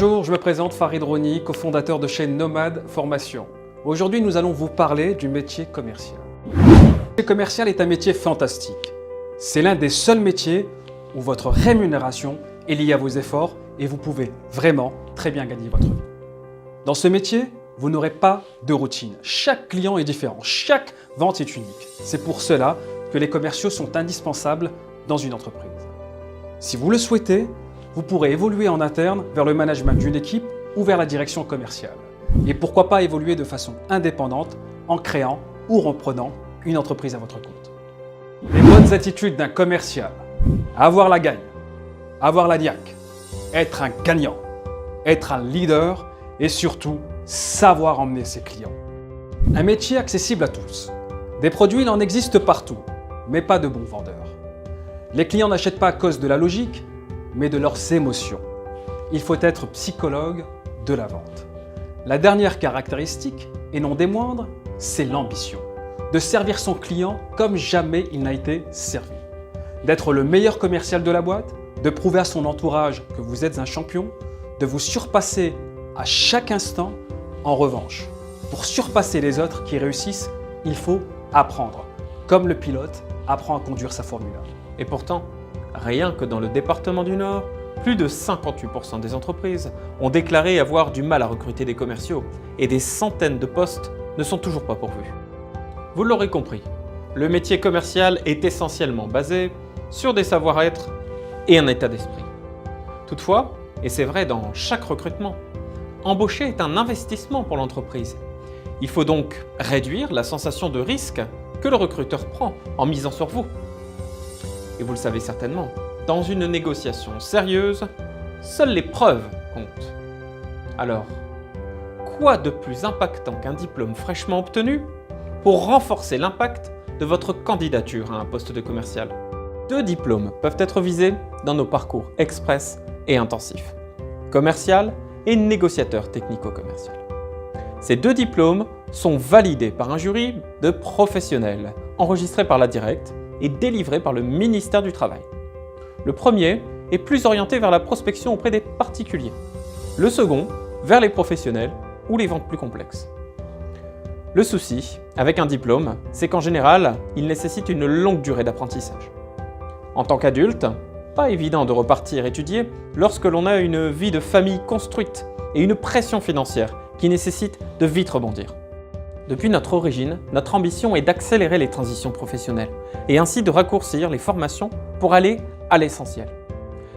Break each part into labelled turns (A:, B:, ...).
A: Bonjour, je me présente Farid Roni, cofondateur de chez Nomad Formation. Aujourd'hui, nous allons vous parler du métier commercial. Le métier commercial est un métier fantastique. C'est l'un des seuls métiers où votre rémunération est liée à vos efforts et vous pouvez vraiment très bien gagner votre vie. Dans ce métier, vous n'aurez pas de routine. Chaque client est différent, chaque vente est unique. C'est pour cela que les commerciaux sont indispensables dans une entreprise. Si vous le souhaitez, vous pourrez évoluer en interne vers le management d'une équipe ou vers la direction commerciale. Et pourquoi pas évoluer de façon indépendante en créant ou reprenant une entreprise à votre compte. Les bonnes attitudes d'un commercial: avoir la gagne, avoir la niaque, être un gagnant, être un leader et surtout savoir emmener ses clients. Un métier accessible à tous. Des produits, il en existe partout, mais pas de bons vendeurs. Les clients n'achètent pas à cause de la logique, mais de leurs émotions. Il faut être psychologue de la vente. La dernière caractéristique, et non des moindres, c'est l'ambition. De servir son client comme jamais il n'a été servi. D'être le meilleur commercial de la boîte, de prouver à son entourage que vous êtes un champion, de vous surpasser à chaque instant. En revanche, pour surpasser les autres qui réussissent, il faut apprendre. Comme le pilote apprend à conduire sa Formule 1.
B: Et pourtant, rien que dans le département du Nord, plus de 58% des entreprises ont déclaré avoir du mal à recruter des commerciaux et des centaines de postes ne sont toujours pas pourvus. Vous l'aurez compris, le métier commercial est essentiellement basé sur des savoir-être et un état d'esprit. Toutefois, et c'est vrai dans chaque recrutement, embaucher est un investissement pour l'entreprise. Il faut donc réduire la sensation de risque que le recruteur prend en misant sur vous. Et vous le savez certainement, dans une négociation sérieuse, seules les preuves comptent. Alors, quoi de plus impactant qu'un diplôme fraîchement obtenu pour renforcer l'impact de votre candidature à un poste de commercial? 2 diplômes peuvent être visés dans nos parcours express et intensifs: commercial et négociateur technico-commercial. Ces 2 diplômes sont validés par un jury de professionnels, enregistrés par la Directe et délivré par le ministère du Travail. Le premier est plus orienté vers la prospection auprès des particuliers. Le second, vers les professionnels ou les ventes plus complexes. Le souci avec un diplôme, c'est qu'en général, il nécessite une longue durée d'apprentissage. En tant qu'adulte, pas évident de repartir étudier lorsque l'on a une vie de famille construite et une pression financière qui nécessite de vite rebondir. Depuis notre origine, notre ambition est d'accélérer les transitions professionnelles et ainsi de raccourcir les formations pour aller à l'essentiel.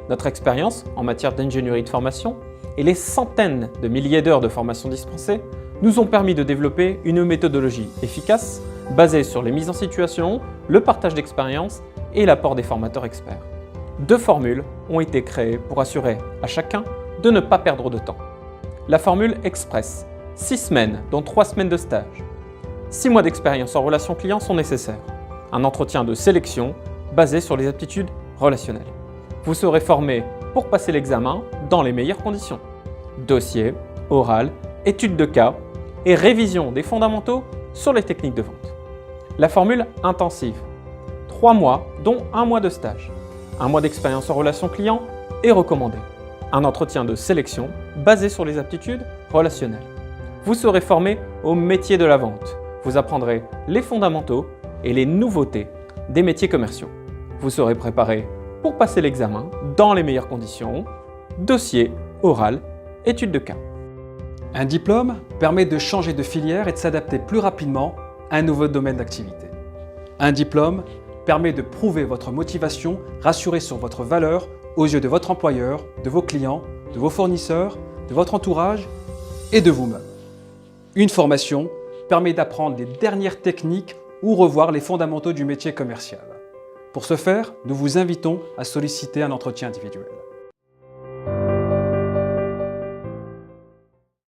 B: Notre expérience en matière d'ingénierie de formation et les centaines de milliers d'heures de formation dispensées nous ont permis de développer une méthodologie efficace basée sur les mises en situation, le partage d'expériences et l'apport des formateurs experts. 2 formules ont été créées pour assurer à chacun de ne pas perdre de temps. La formule Express: 6 semaines, dont 3 semaines de stage. 6 mois d'expérience en relations clients sont nécessaires. Un entretien de sélection basé sur les aptitudes relationnelles. Vous serez formé pour passer l'examen dans les meilleures conditions. Dossier, oral, études de cas et révision des fondamentaux sur les techniques de vente. La formule intensive: 3 mois, dont 1 mois de stage. 1 mois d'expérience en relations clients est recommandé. Un entretien de sélection basé sur les aptitudes relationnelles. Vous serez formé au métier de la vente. Vous apprendrez les fondamentaux et les nouveautés des métiers commerciaux. Vous serez préparé pour passer l'examen dans les meilleures conditions. Dossier, oral, études de cas.
A: Un diplôme permet de changer de filière et de s'adapter plus rapidement à un nouveau domaine d'activité. Un diplôme permet de prouver votre motivation, rassurer sur votre valeur aux yeux de votre employeur, de vos clients, de vos fournisseurs, de votre entourage et de vous-même. Une formation permet d'apprendre les dernières techniques ou revoir les fondamentaux du métier commercial. Pour ce faire, nous vous invitons à solliciter un entretien individuel.